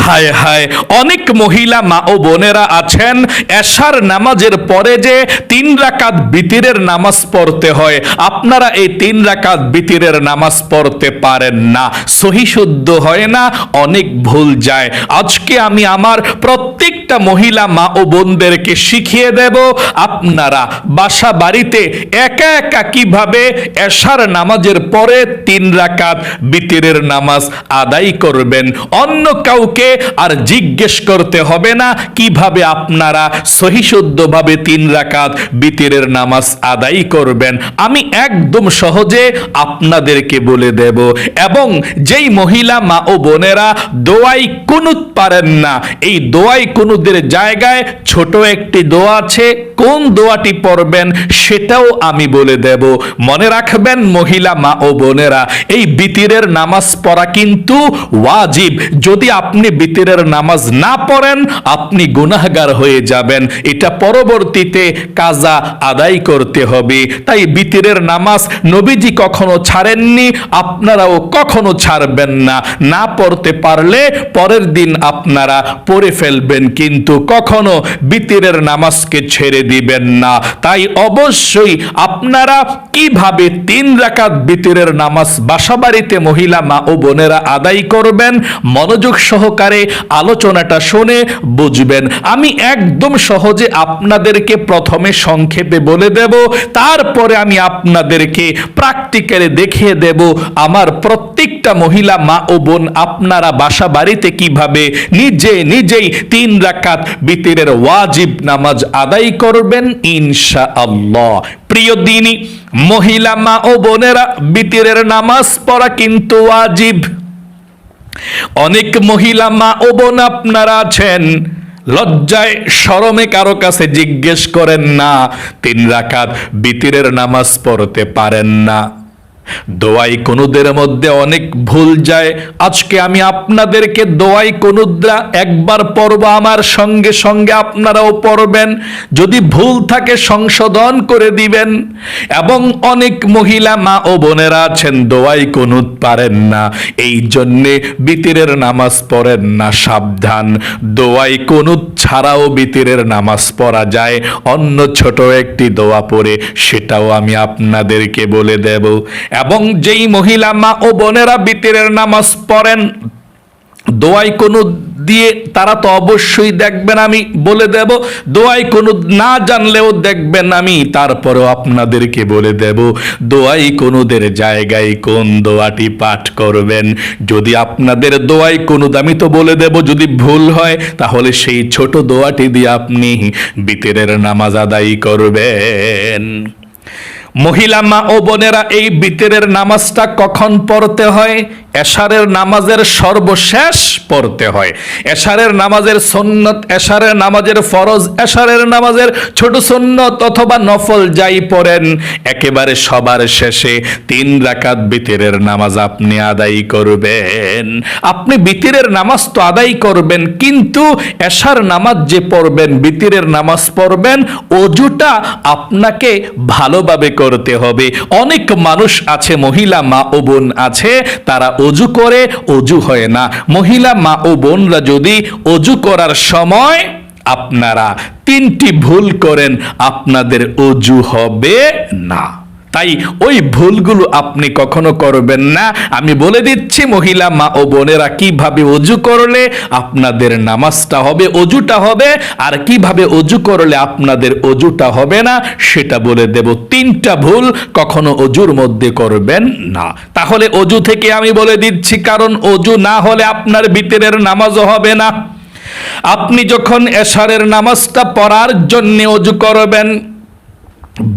হায় হায়, অনেক মহিলা মা ও বোনেরা আছেন এশার নামাজের পরে যে 3 রাকাত বিতিরের নামাজ পড়তে হয়, আপনারা এই 3 রাকাত বিতিরের নামাজ পড়তে পারেন না, সহি শুদ্ধ হয় না, অনেক ভুল যায়। আজকে আমি আমার প্রত্যেকটা মহিলা মা ও বোনদেরকে শিখিয়ে দেব আপনারা বাসা বাড়িতে একা একা কিভাবে এশার নামাজের পরে 3 রাকাত বিতিরের নামাজ আদায় করবেন। অন্য কাউকে আর জিজ্ঞেস করতে হবে না কিভাবে আপনারা সহিশুদ্ধভাবে 3 রাকাত বিতিরের নামাজ আদায় করবেন। আমি একদম সহজে আপনাদেরকে বলে দেব। এবং যেই মহিলা মা ও বোনেরা দোয়াই কুনুত পারেন না, এই দোয়াই কুনুতের জায়গায় ছোট একটি দোয়া আছে, কোন দোয়াটি পড়বেন সেটাও আমি বলে দেব। মনে রাখবেন মহিলা মা ও বোনেরা, এই বিতিরের নামাজ পড়া কিন্তু ওয়াজিব। যদি আপনি বিতিরের নামাজ না পড়েন আপনি গুনাহগার হয়ে যাবেন, এটা পরবর্তীতে কাজা আদায় করতে হবে। তাই বিতিরের নামাজ নবীজি কখনো ছাড়েননি, আপনারাও কখনো ছাড়বেন না। না পড়তে পারলে পরের দিন আপনারা পড়ে ফেলবেন, কিন্তু কখনো বিতিরের নামাজকে ছেড়ে দিবেন না। তাই অবশ্যই আপনারা কিভাবে 3 রাকাত বিতিরের নামাজ বাসাবাড়িতে মহিলা মা ও বোনেরা আদায় করবেন মনোযোগ সহকারে আলোচনাটা শুনে বুঝবেন। আমি একদম সহজে আপনাদেরকে প্রথমে সংক্ষেপে বলে দেব, তারপরে আমি আপনাদেরকে প্র্যাকটিক্যালি দেখিয়ে দেব আমার প্রত্যেকটা মহিলা মা ও বোন আপনারা বাসা বাড়িতে কিভাবে নিজেই 3 রাকাত বিতিরের ওয়াজিব নামাজ আদায় করবেন ইনশাআল্লাহ। প্রিয় দিনী মহিলা মা ও বোনেরা, বিতিরের নামাজ পড়া কিন্তু ওয়াজিব। অনেক মহিলা মা ও বোন আপনারা আছেন লজ্জায় শরমে কারো কাছে জিজ্ঞেস করেন না, 3 রাকাত বিতিরের নামাজ পড়তে পারেন না। দোয়াই কুনুদের মধ্যে অনেক ভুল যায়। আজকে আমি আপনাদেরকে দোয়াই কুনুদরা একবার পড়ব, আমার সঙ্গে সঙ্গে আপনারাও পড়বেন, যদি ভুল থাকে সংশোধন করে দিবেন। এবং অনেক মহিলা মা ও বোনেরা আছেন দোয়াই কুনুদ পারেন না, এই জন্যে বিতিরের নামাজ পড়েন না। সাবধান, দোয়াই কুনুদ ছাড়াও বিতিরের নামাজ পড়া যায়, অন্য ছোট একটি দোয়া পড়ে, সেটাও আমি আপনাদেরকে বলে দেব। এবং যেই মহিলা মা ও বোনেরা বিতিরের নামাজ পড়েন দোয়াই কুনুত দিয়ে, তারা তো অবশ্যই দেখবেন আমি বলে দেব। দোয়াই কুনুত না জানলেও দেখবেন আমি তারপরেও আপনাদেরকে বলে দেব দোয়াই কুনুদের জায়গায় কোন দোয়াটি পাঠ করবেন। যদি আপনাদের দোয়াই কুনুত আমি তো বলে দেব, যদি ভুল হয় তাহলে সেই ছোট দোয়াটি দিয়ে আপনি বিতিরের নামাজ আদায় করবেন। মহিলা মা ও বোনেরা, এই বিতিরের নামাজটা কখন পড়তে হয়? এশারের নামাজের সর্বশেষ পড়তে হয়। এশারের নামাজের সুন্নত, এশারের নামাজের ফরজ, এশারের নামাজের ছোট সুন্নত অথবা নফল যাই পড়েন, একেবারে সবার শেষে 3 রাকাত বিতিরের নামাজ আপনি আদায় করবেন। আপনি বিতিরের নামাজ তো আদায় করবেন, কিন্তু এশার নামাজ যে পড়বেন, বিতিরের নামাজ পড়বেন, ওযুটা আপনাকে ভালোভাবে করতে হবে। অনেক মানুষ আছে, মহিলা মা ও বোন আছে, তারা অজু করে অজু হয় না। মহিলা মা ও বোনরা যদি অজু করার সময় আপনারা 3টি ভুল করেন, আপনাদের অজু হবে না। তাই ওই ভুলগুলো আপনি কখনো করবেন না। আমি বলে দিচ্ছি মহিলা মা ও বোনেরা কিভাবে অজু করলে আপনাদের নামাজটা হবে, অজুটা হবে, আর কিভাবে অজু করলে আপনাদের অজুটা হবে না সেটা বলে দেব। 3টা ভুল কখনো অজুর মধ্যে করবেন না। তাহলে অজু থেকে আমি বলে দিচ্ছি, কারণ অজু না হলে আপনার বিতিরের নামাজও হবে না। আপনি যখন এশারের নামাজটা পড়ার জন্য অজু করবেন,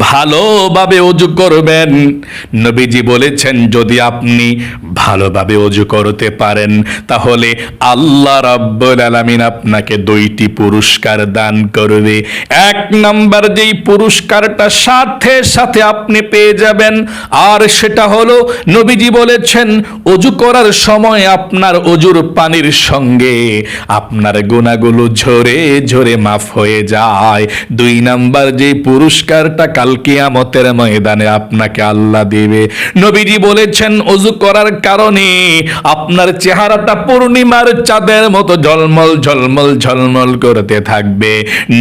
ভালোভাবে অজু করবেন। নবীজি বলেছেন যদি আপনি ভালোভাবে অজু করতে পারেন তাহলে আল্লাহ রাব্বুল আলামিন আপনাকে 2টি পুরস্কার দান করবে। 1 নাম্বার যেই পুরস্কারটা সাথে সাথে আপনি পেয়ে যাবেন, আর সেটা হলো নবীজি বলেছেন অজু করার সময় আপনার অজুর পানির সঙ্গে আপনার গুনাহগুলো ঝরে ঝরে মাফ হয়ে যায়। 2 নাম্বার যেই পুরস্কারটা কাল কিয়ামতের ময়দানে আপনাকে আল্লাহ দিবে। নবীজি বলেছেন ওযু করার কারণে আপনার চেহারাটা পূর্ণিমার চাঁদের মতো ঝলমল ঝলমল ঝলমল করতে থাকবে।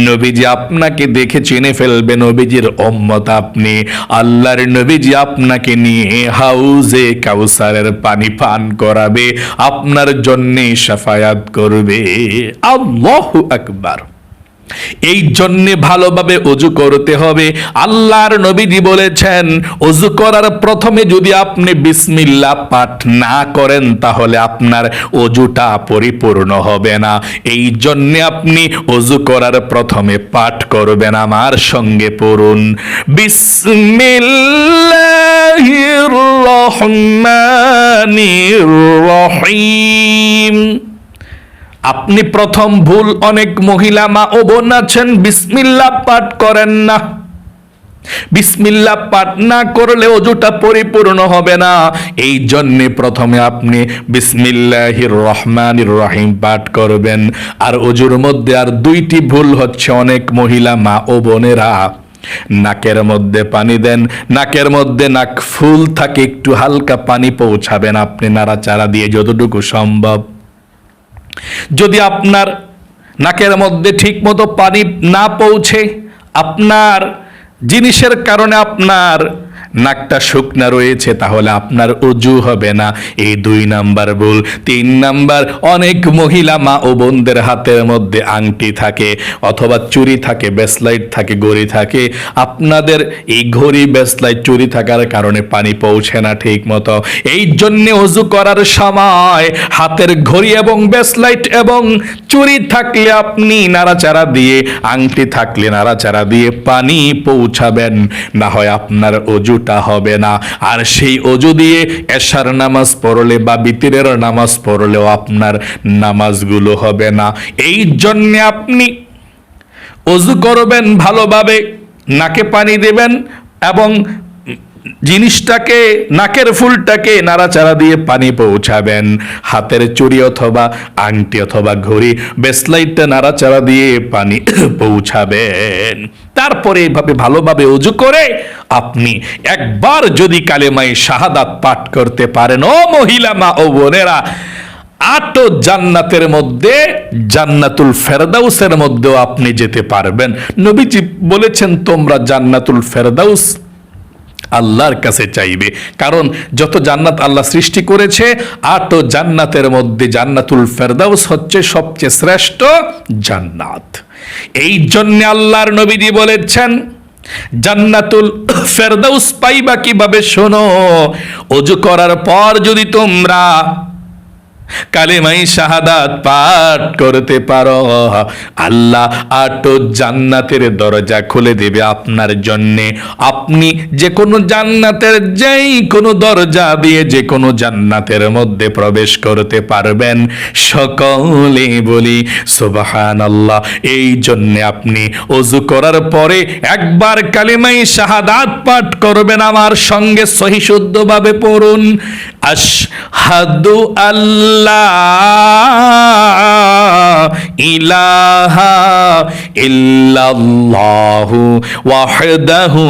নবীজি আপনাকে দেখে চিনে ফেলবে নবীজির উম্মত আপনি। আল্লাহর নবীজি আপনাকে নিয়ে হাউজে কাউসারের পানি পান করাবে, আপনার জন্যে শাফায়াত করবে। আল্লাহু আকবার। এই জন্যে ভালোভাবে ওযু করতে হবে। আল্লাহর নবীজি বলেছেন ওযু করার প্রথমে যদি আপনি বিসমিল্লাহ পাঠ না করেন তাহলে আপনার ওযুটা পরিপূর্ণ হবে না। এই জন্যে আপনি ওযু করার প্রথমে পাঠ করবেন, আমার সঙ্গে পড়ুন, বিসমিল্লাহির রহমানির রহিম। আপনি প্রথম ভুল, অনেক মহিলা মা ও বোন আছেন বিসমিল্লাহ পাঠ করেন না। বিসমিল্লাহ পাঠ না করলে ওযুটা পরিপূর্ণ হবে না। এই জন্যে প্রথমে আপনি বিসমিল্লাহির রহমানির রহিম পাঠ করবেন। আর ওযুর মধ্যে আর দুইটি ভুল হচ্ছে, অনেক মহিলা মা ও বোনেরা নাকের মধ্যে পানি দেন, নাকের মধ্যে নাক ফুল থাকে, একটু হালকা পানি পৌঁছাবেন আপনি নাড়াচাড়া দিয়ে যতটুকু সম্ভব। যদি আপনার নাকের মধ্যে ঠিক মতো পানি না পৌঁছে, আপনার জিনিসের কারণে আপনার নাকটা শুকনা রয়েছে, তাহলে আপনার ওযু হবে না। এই 2 নাম্বার ভুল। 3 নাম্বার, অনেক মহিলা মা ও বোনদের হাতের মধ্যে আংটি থাকে অথবা চুড়ি থাকে, ব্রেসলাইট থাকে, ঘড়ি থাকে। আপনাদের এই ঘড়ি, ব্রেসলাইট, চুড়ি থাকার কারণে পানি পৌঁছে না ঠিক মতো। এই জন্য ওযু করার সময় হাতের ঘড়ি এবং ব্রেসলাইট এবং চুড়ি থাকলে আপনি নাড়াচাড়া দিয়ে, আংটি থাকলে নাড়াচাড়া দিয়ে পানি পৌঁছাবেন, না হয় আপনার ওযু হবে না। আর সেই ওযু দিয়ে এশার নামাজ পড়লে বা বিতরের নামাজ পড়লেও আপনার নামাজগুলো হবে না। এই জন্য আপনি ওযু করবেন ভালোভাবে, নাকে পানি দেবেন এবং জিনিসটাকে, নাকের ফুলটাকে নাড়াচাড়া দিয়ে পানি পৌঁছাবেন। হাতের চুড়ি অথবা আংটি অথবা ঘড়ি, ব্রেসলাইটটা নাড়াচাড়া দিয়ে পানি পৌঁছাবেন। তারপরে এইভাবে ভালোভাবে ওযু করে আপনি একবার যদি কালেমায়ে শাহাদাত পাঠ করতে পারেন, ও মহিলা মা ও বোনেরা, 8 জান্নাতের মধ্যে জান্নাতুল ফেরদাউসের মধ্যেও আপনি যেতে পারবেন। নবীজি বলেছেন তোমরা জান্নাতুল ফেরদাউস আল্লাহর কাছে চাইবে, কারণ যত জান্নাত আল্লাহ সৃষ্টি করেছে 8 জান্নাতের মধ্যে জান্নাতুল ফেরদাউস হচ্ছে সবচেয়ে শ্রেষ্ঠ জান্নাত। এই জন্য আল্লাহর নবীজি বলেছেন জান্নাতুল ফেরদাউস পাইবা কিভাবে, শোনো, ওযু করার পর যদি তোমরা কালেমায়ে শাহাদাত পাঠ করতে পারো, আল্লাহ 8 জান্নাতের দরজা খুলে দেবে আপনার জন্যে। আপনি যে কোনো জান্নাতের যেই কোনো দরজা দিয়ে যে কোনো জান্নাতের মধ্যে প্রবেশ করতে পারবেন। সকলে বলি সুবহানাল্লাহ। এই জন্যে আপনি ওযু করার পরে একবার কালেমায়ে শাহাদাত পাঠ করবেন, আমার সঙ্গে সহি শুদ্ধভাবে পড়ুন, আশহাদু আল্লাহ ইলাহা ইল্লাল্লাহু ওয়াহদাহু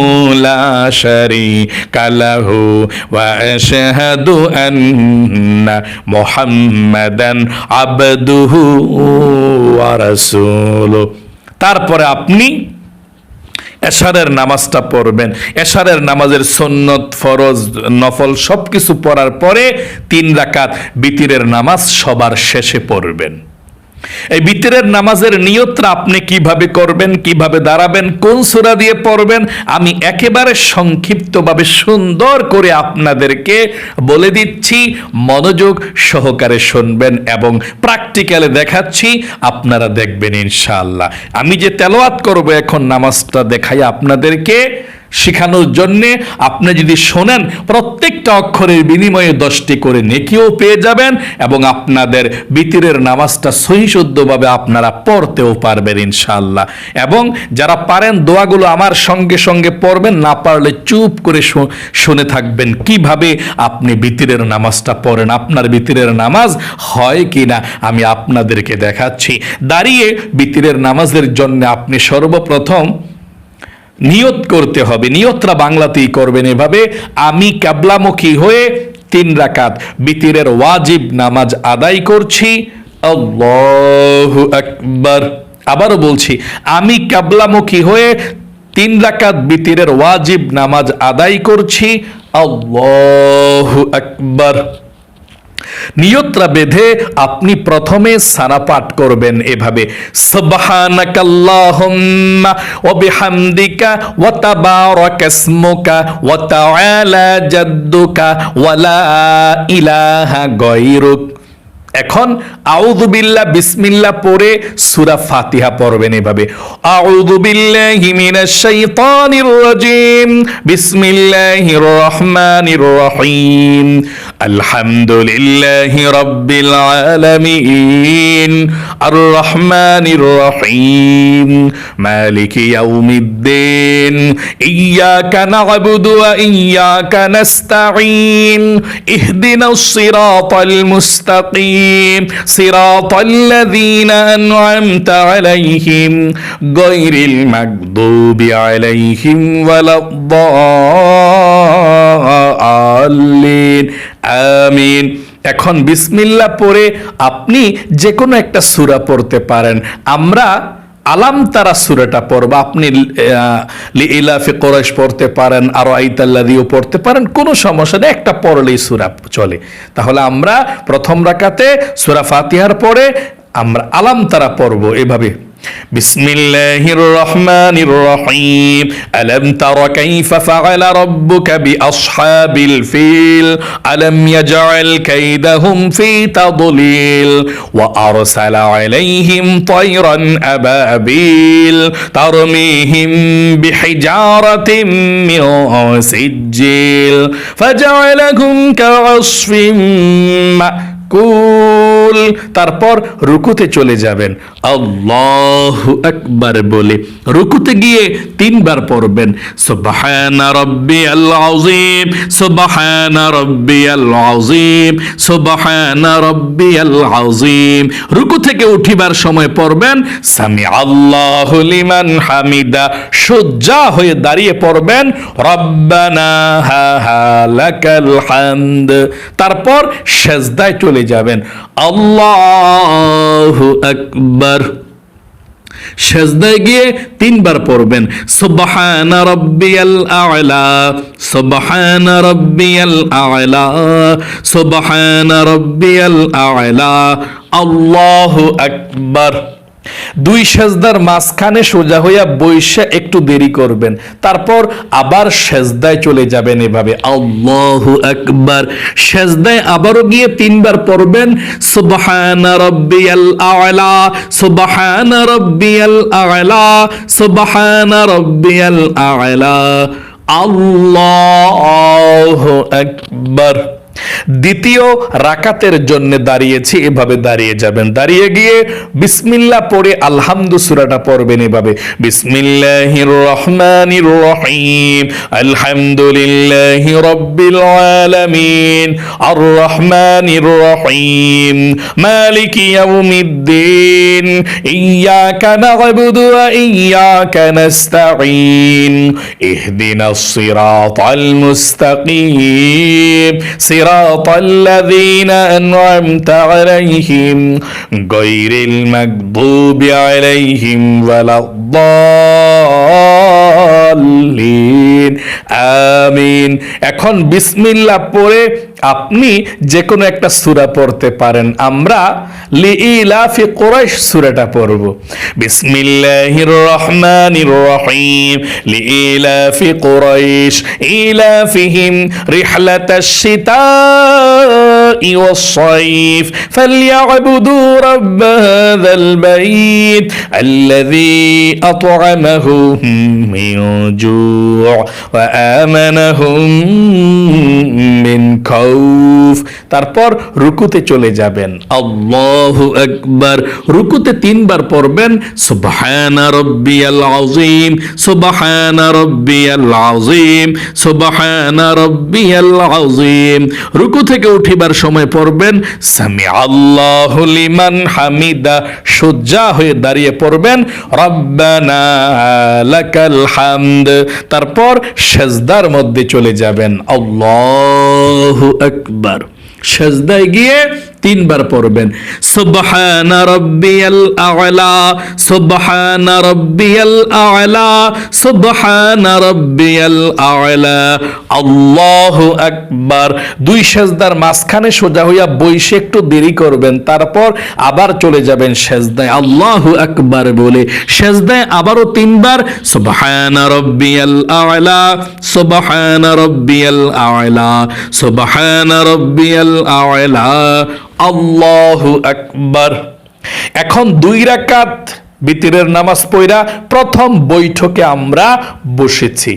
লা শারীকা লাহু ওয়া আশহাদু আন্না মুহাম্মাদান আবদুহু ওয়া রাসূলুহু। তারপরে আপনি এশারের নামাজটা পড়বেন। এশারের নামাজের সুন্নত, ফরজ, নফল সবকিছু পড়ার পরে 3 রাকাত বিতরের নামাজ সবার শেষে পড়বেন। এই বিতরের নামাজের নিয়তটা আপনি কিভাবে করবেন, কিভাবে দাঁড়াবেন, কোন সূরা দিয়ে পড়বেন, আমি একেবারে সংক্ষিপ্তভাবে সুন্দর করে আপনাদেরকে বলে দিচ্ছি। মনোযোগ সহকারে শুনবেন এবং প্র্যাকটিক্যালে দেখাচ্ছি, আপনারা দেখবেন ইনশাআল্লাহ। আমি যে তেলাওয়াত করব এখন নামাজটা দেখাই আপনাদেরকে শেখানোর জন্যে, আপনি যদি শোনেন প্রত্যেকটা অক্ষরের বিনিময়ে 10টি করে নেকিও পেয়ে যাবেন এবং আপনাদের বিতরের নামাজটা সহি শুদ্ধভাবে আপনারা পড়তেও পারবেন ইনশাআল্লাহ। এবং যারা পারেন দোয়াগুলো আমার সঙ্গে সঙ্গে পড়বেন, না পারলে চুপ করে শুনে থাকবেন কিভাবে আপনি বিতরের নামাজটা পড়েন। আপনার বিতরের নামাজ হয় কিনা আমি আপনাদেরকে দেখাচ্ছি। দাঁড়িয়ে বিতরের নামাজের জন্য আপনি সর্বপ্রথম নিয়ত করতে হবে। নিয়তটা বাংলাতেই করবেন এভাবে, আমি কিবলামুখী হয়ে 3 রাকাত বিতিরের ওয়াজিব নামাজ আদায় করছি, আল্লাহু আকবার। আবারও বলছি, আমি কিবলামুখী হয়ে 3 রাকাত বিতিরের ওয়াজিব নামাজ আদায় করছি, আল্লাহু আকবার। নিয়তটা বেঁধে আপনি প্রথমে সানা পাঠ করবেন এভাবে, সুবহানাকাল্লাহুম্মা ওয়া বিহামদিকা ওয়া তাবারাকাসমুকা ওয়া তাআলা জাদ্দুকা ওয়া লা ইলাহা গায়রুক। এখন আউযু বিল্লাহ বিসমিল্লাহ পড়ে সূরা ফাতিহা পড়বেন এভাবে, আউযু বিল্লাহি মিনাশ শাইতানির রাজিম, বিসমিল্লাহির রহমানির রহিম, আলহামদুলিল্লাহি রাব্বিল আলামিন, আর রহমানির রহিম, মালিকি ইয়াউমিদ্দিন, ইয়্যাকা না'বুদু ওয়া ইয়্যাকা নাস্তাঈন, ইহদিনাস সিরাতাল মুস্তাকিম, صراط الذين أنعمت عليهم غير المغضوب عليهم ولا الضالين আমিন। এখন বিসমিল্লাহ পড়ে আপনি যে কোনো একটা সূরা পড়তে পারেন। আমরা আলাম তারা সূরাটা পড়ব, আপনি লিইলাফি কুরাইশ পড়তে পারেন, আর আইতাল্লাযীও পড়তে পারেন, কোনো সমস্যা নেই, একটা পড়লেই সূরা চলে। তাহলে আমরা প্রথম রাকাতে সূরা ফাতিহার পরে আমরা আলাম তারা পড়ব এভাবে, বিসমিল্লাহির রহমানির রহিম, আলাম তারা কাইফা ফাআলা রাব্বুকা বিআসহাবিল ফিল, আলাম ইয়াজআল কাইদাহুম ফি তাদলিল, ওয়া আরসালা আলাইহিম তায়রান আবাবিল তারমিহিম বিহিজারাতিন মিন সিজ্জিল ফাজআলাহুম কাআসফিন মাকুল। তারপর রুকুতে চলে যাবেন, আল্লাহু আকবার বলে রুকুতে গিয়ে 3 বার পড়বেন, সুবহানা রাব্বিয়াল আযীম, সুবহানা রাব্বিয়াল আযীম, সুবহানা রাব্বিয়াল আযীম। রুকু থেকে উঠিবার সময় পড়বেন সামি আল্লাহু লিমান হামিদা, সোজা হয়ে দাঁড়িয়ে পড়বেন রব্বানা লাকাল হামদ। তারপর সেজদায় চলে যাবেন, আল্লাহু আকবার। সেজদায় গিয়ে 3 বার পড়বেন, সুবহানা রাব্বিয়াল আ'লা, সুবহানা রাব্বিয়াল আ'লা, সুবহানা রাব্বিয়াল আ'লা, আল্লাহু আকবার। 2 সেজদার মাঝখানে সোজা হইয়া বইসা একটু দেরি করবেন, তারপর আবার সেজদায় চলে যাবেন এভাবে, আল্লাহু আকবার। সেজদায় আবারও গিয়ে 3 বার পড়বেন, সুবহানা রাব্বিয়াল আ'লা, সুবহানা রাব্বিয়াল আ'লা, সুবহানা রাব্বিয়াল আ'লা, আল্লাহু আকবার। দ্বিতীয় রাকাতের জন্য দাঁড়িয়েছি, এভাবে দাঁড়িয়ে যাবেন, দাঁড়িয়ে গিয়ে বিসমিল্লাহ পড়ে আলহামদু সূরাটা পড়বেন এভাবে, বিসমিল্লাহির রহমানির রহিম, আলহামদুলিল্লাহি রাব্বিল আলামিন, আর রহমানির রহিম, মালিকি ইয়াউমিদ্দিন, ইয়্যাকা না'বুদু ওয়া ইয়্যাকা নাস্তাঈন, ইহদিনাস সিরাতাল মুস্তাকিম, صراط الذين أنعمت عليهم غير المغضوب عليهم ولا الضالين আমিন। এখন বিসমিল্লাহ পড়ে আপনি যে কোনো একটা সূরা পড়তে পারেন। আমরা লিইলাফি কুরাইশ সূরাটা পড়ব, বিসমিল্লাহির রহমানির রহিম, লিইলাফি কুরাইশ ইলাফিহিম রিহলাতাশ শিতাই ওয়াস সাইফ ফালইয়াবুদু রাব্ব হাযাল বাইত আল্লাযী আত'আমাহুম মিন জু' ওয়া আমানাহুম মিন খাউফ। তারপর রুকুতে চলে যাবেন, আল্লাহু আকবার। রুকুতে 3 বার পড়বেন, সুবহানা রাব্বিয়াল আযীম, সুবহানা রাব্বিয়াল আযীম, সুবহানা রাব্বিয়াল আযীম। রুকু থেকে উঠিবার সময় পড়বেন সামি আল্লাহু লিমান হামিদা, সোজা হয়ে দাঁড়িয়ে পড়বেন রব্বানা লাকাল হামদ, হামদ, তারপর সেজদার মধ্যে চলে যাবেন, আল্লাহু আকবার। সেজদায় গিয়ে তিনবার পড়বেন সুবহানা রাব্বিয়াল আ'লা, সুবহানা রাব্বিয়াল আ'লা, সুবহানা রাব্বিয়াল আ'লা, আল্লাহু আকবার। দুই সেজদার মাঝখানে সোজা হইয়া বইসে একটু দেরি করবেন, তারপর আবার চলে যাবেন সেজদায়, আল্লাহু আকবার বলে সেজদায় আবারও তিনবার সুবহানা রাব্বিয়াল আ'লা, সুবহানা রাব্বিয়াল আ'লা, সুবহানা রাব্বিয়াল আ'লা, আল্লাহু আকবার। এখন 2 রাকাত বিতিরের নামাজ পড়া প্রথম বৈঠকে আমরা বসেছি।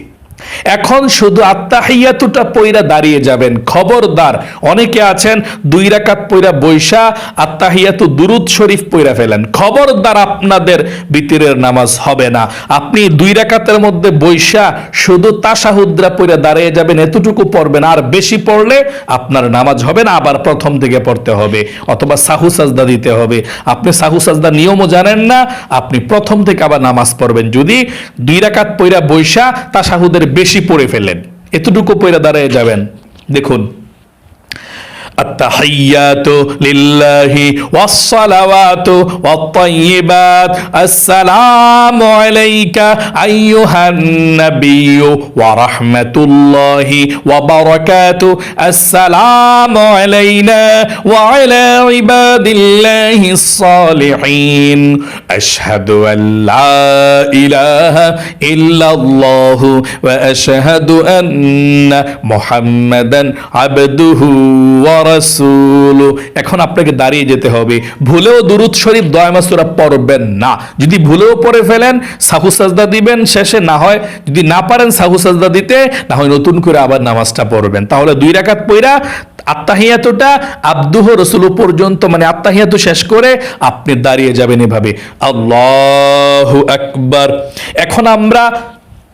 এখন শুধু আত্তাহিয়াতুটা পয়রা দাঁড়িয়ে যাবেন। খবরদার, অনেকে আছেন 2 রাকাত পয়রা বৈশা আত্তাহিয়াতু দুরুদ শরীফ পয়রা ফেলেন। খবরদার, আপনাদের বিতিরের নামাজ হবে না। আপনি 2 রাকাতের মধ্যে বৈশা শুধু তাশাহুদরা পয়রা দাঁড়িয়ে যাবেন, এতটুকু পড়বেন, আর বেশি পড়লে আপনার নামাজ হবে না, আবার প্রথম থেকে পড়তে হবে, অথবা সাহু সাজদা দিতে হবে। আপনি সাহু সাজদা নিয়মও জানেন না, আপনি প্রথম থেকে আবার নামাজ পড়বেন। যদি 2 রাকাত পয়রা বৈশা তাশাহুদের বেশি পড়ে ফেলেন, এতটুকু পয়রা দাঁড়িয়ে যাবেন। দেখুন, আত্তাহিয়াতু লিল্লাহি ওয়াস সালাওয়াতু ওয়াত তাইয়্যিবাত, আসসালামু আলাইকা আইয়ুহান নাবিয়্যু ওয়া রাহমাতুল্লাহি ওয়া বারাকাতু, আসসালামু আলাইনা ওয়া আলা ইবাদিল্লাহিস সালিহিন, আশহাদু আল লা ইলাহা ইল্লাল্লাহু ওয়া আশহাদু আন্না মুহাম্মাদান আবদুহু ওয়া রাসূলু। এখন আপনাকে দাঁড়িয়ে যেতে হবে। ভুলেও দুরূদ শরীফ দয়ামা সূরা পড়বেন না। যদি ভুলেও পড়ে ফেলেন সাহু সাজদা দিবেন শেষে, না হয় যদি না পারেন সাহু সাজদা দিতে, না হয় নতুন করে আবার নামাজটা পড়বেন। তাহলে 2 রাকাত পড়া আত্তাহিয়াতুটা আব্দুহু রাসূলু পর্যন্ত, মানে আত্তাহিয়াতু শেষ করে আপনি দাঁড়িয়ে যাবেন এভাবে, আল্লাহু আকবার। এখন আমরা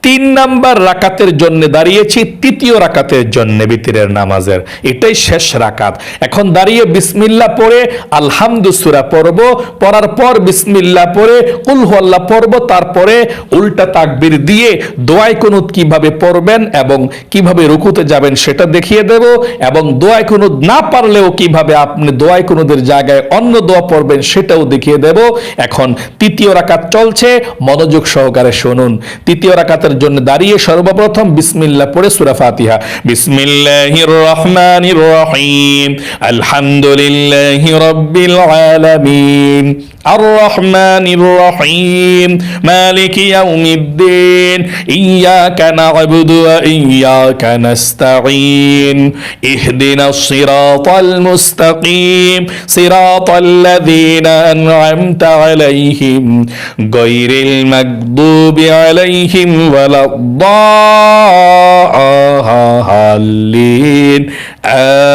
3 নাম্বার রাকাতের জন্য দাঁড়িয়েছি, 3য় রাকাতের জন্য বিতিরের নামাজের, এটাই শেষ রাকাত। এখন দাঁড়িয়ে বিসমিল্লাহ পড়ে আলহামদু সূরা পড়ব, পড়ার পর বিসমিল্লাহ পড়ে কুল হুয়াল্লাহ পড়ব, তারপরে উল্টা তাকবীর দিয়ে দোয়ায়ে কুনুত কিভাবে পড়বেন এবং কিভাবে রুকুতে যাবেন সেটা দেখিয়ে দেব, এবং দোয়ায়ে কুনুত না পারলেও কিভাবে আপনি দোয়ায়ে কুনুতের জায়গায় অন্য দোয়া পড়বেন সেটাও দেখিয়ে দেব। এখন 3য় রাকাত চলছে, মনোযোগ সহকারে শুনুন। 3য় রাকাতের জন্য দাঁড়িয়ে সর্বপ্রথম বিসমিল্লাহ পড়ে সূরা ফাতিহা, বিসমিল্লাহির রহমানির রহিম, আলহামদুলিল্লাহি রাব্বিল আলামিন, আর রহমানির রহিম, মালিকি ইয়াউমিদ্দিন, ইয়াকা না'বুদু ওয়া ইয়াকা নাস্তাঈন, ইহদিনাস সিরাতাল মুস্তাকিম, সিরাতাল্লাযীনা আন'আমতা আলাইহিম, গায়রিল মাগদুবি আলাইহিম ওয়ালাদ-দাল্লিন,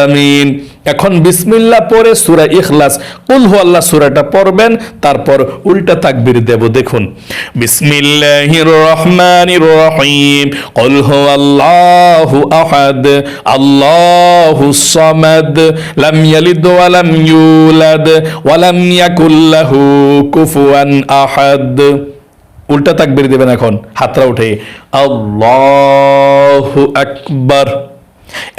আমিন। এখন বিসমিল্লাহ পড়ে সূরা ইখলাস কুল হুয়াল্লাহ সূরাটা পড়বেন, তারপর উল্টা তাকবীর দেব। দেখুন, বিসমিল্লাহির রহমানির রহিম, কুল হুয়াল্লাহু আহাদ, আল্লাহুস সামাদ, লাম ইয়ালিদ ওয়া লাম ইউলাদ ওয়া লাম ইয়াকুল লাহু কুফুয়ান আহাদ। উল্টা তাকবীর দেবেন। এখন হাতটা উঠে আল্লাহু আকবার।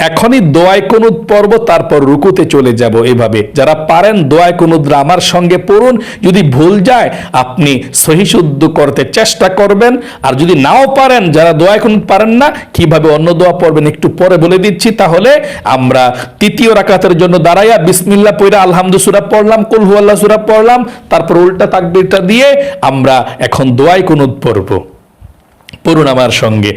এখনই দোয়ায়ে কুনুত পড়ব, তারপর রুকুতে চলে যাব। এভাবে যারা পারেন দোয়ায়ে কুনুত আমার সঙ্গে পড়ুন। যদি ভুল যায় আপনি সহি শুদ্ধ করতে চেষ্টা করবেন, আর যদি নাও পারেন, যারা দোয়ায়ে কুনুত পারেন না, কিভাবে অন্য দোয়া পড়বেন একটু পরে বলে দিচ্ছি। তাহলে আমরা 3য় রাকাতের জন্য দাঁড়াইয়া বিসমিল্লাহ পড়া আলহামদু সূরা পড়লাম, কুল হুয়াল্লাহ সূরা পড়লাম, তারপর উল্টা তাকবীরটা দিয়ে আমরা এখন দোয়ায়ে কুনুত পড়ব। পড়ুন আমার সঙ্গে,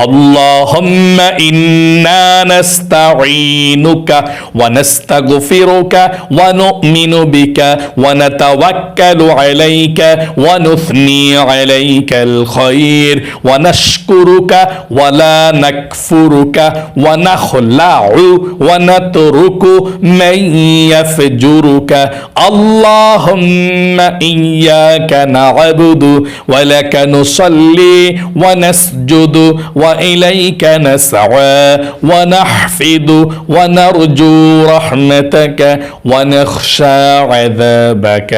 আল্লাহুম্মা ইন্না নাস্তাঈনুকা ওয়া নাস্তাগফিরুকা ওয়া নু'মিনু বিকা ওয়া নাতাওয়াক্কালু আলাইকা ওয়া নুথনি আলাইকাল খায়র ওয়া নাশকুরুকা ওয়া লা নাকফুরুকা ওয়া নাখলাউ ওয়া নাতরুকু মান ইয়াফজুরুকা, আল্লাহুম্মা ইয়্যাকা না'বুদু ওয়া লাকা নুসাল্লি ওয়া نسجد وإليك نسعى ونحفد ونرجو رحمتك ونخشى عذابك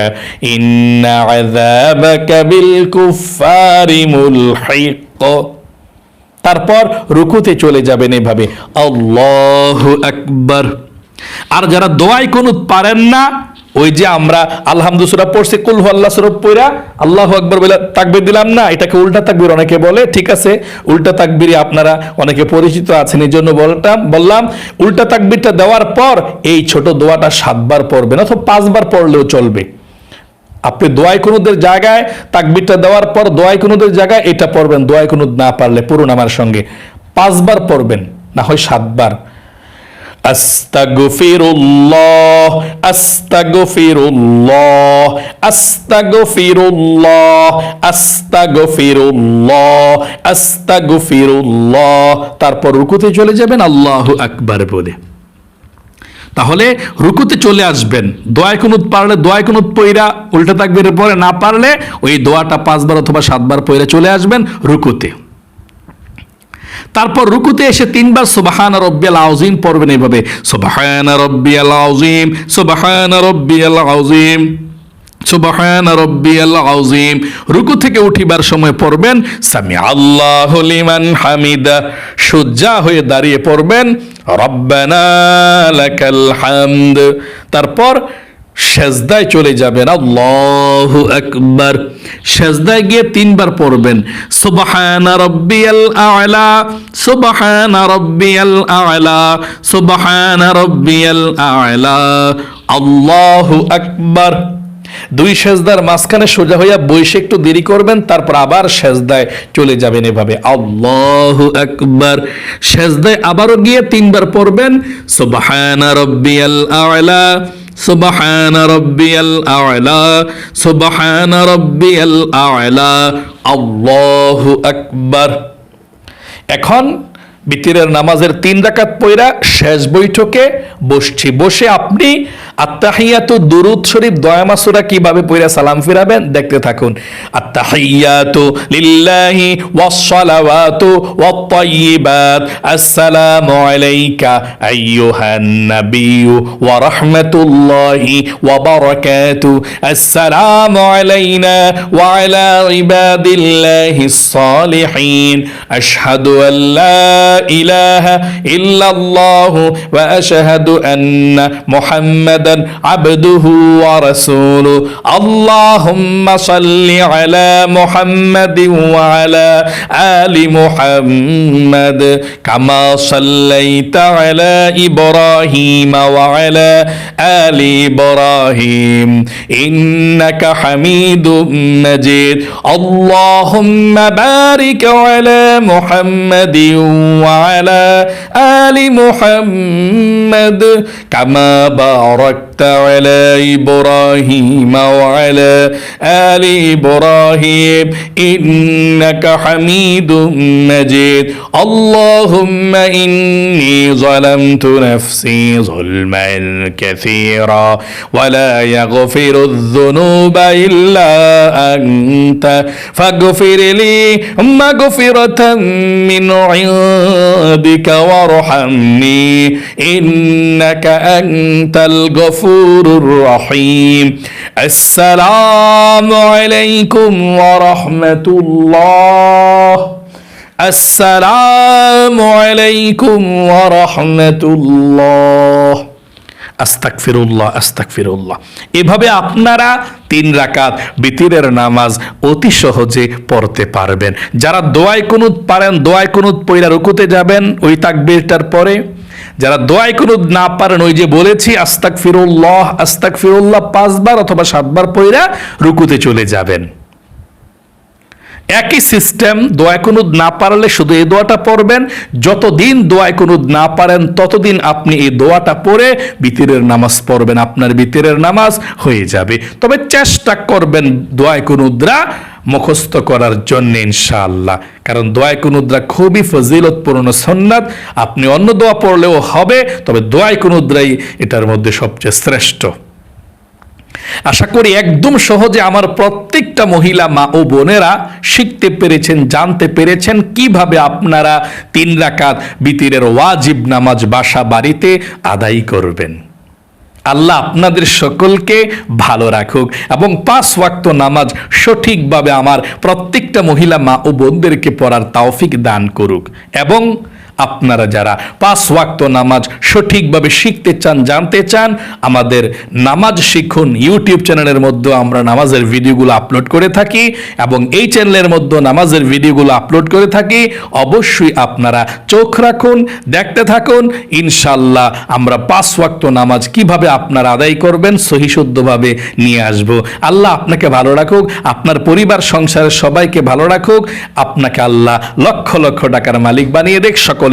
إن عذابك بالكفار ملحق। তারপর রুকুতে চলে যাবেন এভাবে, আল্লাহু আকবার। আর যারা দোয়ায় কুনুত পারেন না, ওই যে আমরা আলহামদুলিল্লাহ সূরা পড়ছি, কুল হুয়াল্লাহ সূরা পড়া আল্লাহু আকবার বলে তাকবীর দিলাম না, এটাকে উল্টা তাকবীর অনেকে বলে। ঠিক আছে, উল্টা তাকবীরে আপনারা অনেকে পরিচিত আছেন, এই জন্য বললাম উল্টা তাকবীরটা দেওয়ার পর এই ছোট দোয়াটা 7 বার পড়বেন অথবা 5 বার পড়লেও চলবে। আপনি দোয়ায় কুনুদের জায়গায় তাকবীরটা দেওয়ার পর দোয়ায় কুনুদের জায়গায় এটা পড়বেন, দোয়ায় কুনুদ না পারলে পুরো নামার সঙ্গে 5 বার পড়বেন, না হয় 7 বার। আস্তাগফিরুল্লাহ আস্তাগফিরুল্লাহ আস্তাগফিরুল্লাহ আস্তাগফিরুল্লাহ আস্তাগফিরুল্লাহ, তারপর রুকুতে চলে যাবেন আল্লাহু আকবার বলে। তাহলে রুকুতে চলে আসবেন, দোয়ায় কুনুত পারলে দোয়ায় কুনুত পইরা উল্টা তাকবীরের পরে, না পারলে ওই দোয়াটা 5 বার অথবা 7 বার পইরা চলে আসবেন রুকুতে। তারপর রুকুতে এসে 3 বার সুবহান রাব্বিয়াল আযীম পড়বেন এইভাবে, সুবহান রাব্বিয়াল আযীম সুবহান রাব্বিয়াল আযীম সুবহান রাব্বিয়াল আযীম। রুকু থেকে উঠিবার সময় পড়বেন সামি আল্লাহু লিমান হামিদা, সুজ্জা হয়ে দাঁড়িয়ে পড়বেন রব্বানা লাকাল হামদ। তারপর সেজদায় চলে যাবেন, আল্লাহু আকবার। সেজদায় গিয়ে 3 বার পড়বেন সুবহানা রাব্বিয়াল আ'লা সুবহানা রাব্বিয়াল আ'লা সুবহানা রাব্বিয়াল আ'লা আল্লাহু আকবার। 2 সেজদার মাঝখানে সোজা হইয়া বসে একটু দেরি করবেন, তারপর আবার সেজদায় চলে যাবেন এভাবে, আল্লাহু আকবার। সেজদায় আবারও গিয়ে 3 বার পড়বেন সুবহানা রাব্বিয়াল আ'লা সুবহানা রাব্বিয়াল আ'লা সুবহানা রাব্বিয়াল আ'লা আল্লাহু আকবার। এখন বিতিরের নামাজের 3 রাকাত পড়া শেষ বৈঠকে বসছি, বসে আপনি আত্তাহিয়াতু দুরুদ শরীফ দয়ামা সূরা কিভাবে পড়া সালাম ফিরাবেন দেখতে থাকুন। আত্তাহিয়াতু লিল্লাহি ওয়াস সালাওয়াতু ওয়াত তাইয়্যিবাত আসসালামু আলাইকা আইয়ুহান নাবিয়্যু ওয়া রাহমাতুল্লাহি ওয়া বারাকাতু আসসালামু আলাইনা ওয়া আলা ইবাদিল্লাহিস সালিহিন আশহাদু আল্লা ইলাহা ইল্লাল্লাহু ওয়া আশহাদু আন্না মুহাম্মাদান আবদুহু ওয়া রাসূলুহু আল্লাহুম্মা সাল্লি আলা মুহাম্মাদিন ওয়া আলা আলি মুহাম্মাদ কামা সাল্লাইতা আলা ইব্রাহিম ওয়া আলা আলি ইব্রাহিম ইন্নাকা হামিদুম মাজিদ আল্লাহুম্মা বারিক আলা মুহাম্মাদিন وعلى آل محمد كما باركت على إبراهيم وعلى آل إبراهيم إنك حميد مجيد اللهم إني ظلمت نفسي ظلما كثيرا ولا يغفر الذنوب إلا أنت فاغفر لي مغفرة من عندك وارحمني إنك أنت الغفور الرحيم السلام عليكم ورحمة الله আসসালামু আলাইকুম ওয়া রাহমাতুল্লাহ। আস্তাগফিরুল্লাহ আস্তাগফিরুল্লাহ। এভাবে আপনারা 3 রাকাত বিতিরের নামাজ অতি সহজে পড়তে পারবেন। যারা দোয়ায় কুনুত পারেন, দোয়ায় কুনুত পড়া রুকুতে যাবেন ওই তাকবীরটার পরে। যারা দোয়ায় কুনুত না পারেন, ওই যে বলেছি আস্তাগফিরুল্লাহ আস্তাগফিরুল্লাহ 5 বার অথবা 7 বার পড়া রুকুতে চলে যাবেন। একই সিস্টেম, দোয়ায় কুনুত না পারলে শুধু এই দোয়াটা পড়বেন। যতদিন দোয়ায় কুনুত না পারেন ততদিন আপনি এই দোয়াটা পড়ে বিতিরের নামাজ পড়বেন, আপনার বিতিরের নামাজ হয়ে যাবে। তবে চেষ্টা করবেন দোয়ায় কুনুতরা মুখস্থ করার জন্য ইনশাআল্লাহ, কারণ দোয়ায় কুনুতরা খুবই ফজিলতপূর্ণ সুন্নাত। আপনি অন্য দোয়া পড়লেও হবে, তবে দোয়ায় কুনুতরাই এটার মধ্যে সবচেয়ে শ্রেষ্ঠ। আশা করি একদম সহজে আমার প্রত্যেকটা মহিলা মা ও বোনেরা শিখতে পেরেছেন, জানতে পেরেছেন কিভাবে আপনারা 3 রাকাত বিতিরের ওয়াজিব নামাজ বাসা বাড়িতে আদায় করবেন। আল্লাহ আপনাদের সকলকে ভালো রাখুক এবং 5 ওয়াক্ত নামাজ সঠিকভাবে আমার প্রত্যেকটা মহিলা মা ও বোনদেরকে পড়ার তৌফিক দান করুক। এবং আপনারা যারা 5 ওয়াক্ত নামাজ সঠিকভাবে শিখতে চান, জানতে চান, আমাদের নামাজ শিখুন ইউটিউব চ্যানেলের মধ্যে আমরা নামাজের ভিডিওগুলো আপলোড করে থাকি এবং এই চ্যানেলের মধ্যে নামাজের ভিডিওগুলো আপলোড করে থাকি। অবশ্যই আপনারা চোখ রাখুন, দেখতে থাকুন। ইনশাআল্লাহ আমরা 5 ওয়াক্ত নামাজ কিভাবে আপনারা আদায় করবেন সহিশুদ্ধভাবে নিয়ে আসব। আল্লাহ আপনাকে ভালো রাখুক, আপনার পরিবার সংসারের সবাইকে ভালো রাখুক। আপনাকে আল্লাহ লক্ষ লক্ষ টাকার মালিক বানিয়ে দেখ। সকলে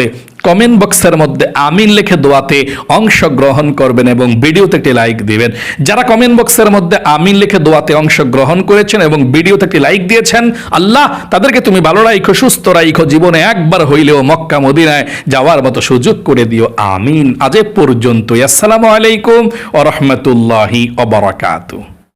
কমেন্ট বক্সের মধ্যে আমিন লিখে দোয়াতে অংশগ্রহণ করবেন এবং ভিডিওতে একটি লাইক দিবেন। যারা কমেন্ট বক্সের মধ্যে আমিন লিখে দোয়াতে অংশগ্রহণ করেছেন এবং ভিডিওতে একটি লাইক দিয়েছেন, আল্লাহ তাদেরকে তুমি ভালো রাখো, সুস্থ রাখো, জীবনে একবার হইলেও মক্কা মদিনায় যাওয়ার মতো সুযোগ করে দিও। আমিন। আজ এ পর্যন্ত। আসসালামু আলাইকুম ওয়া রাহমাতুল্লাহি ওয়া বারাকাতুহু।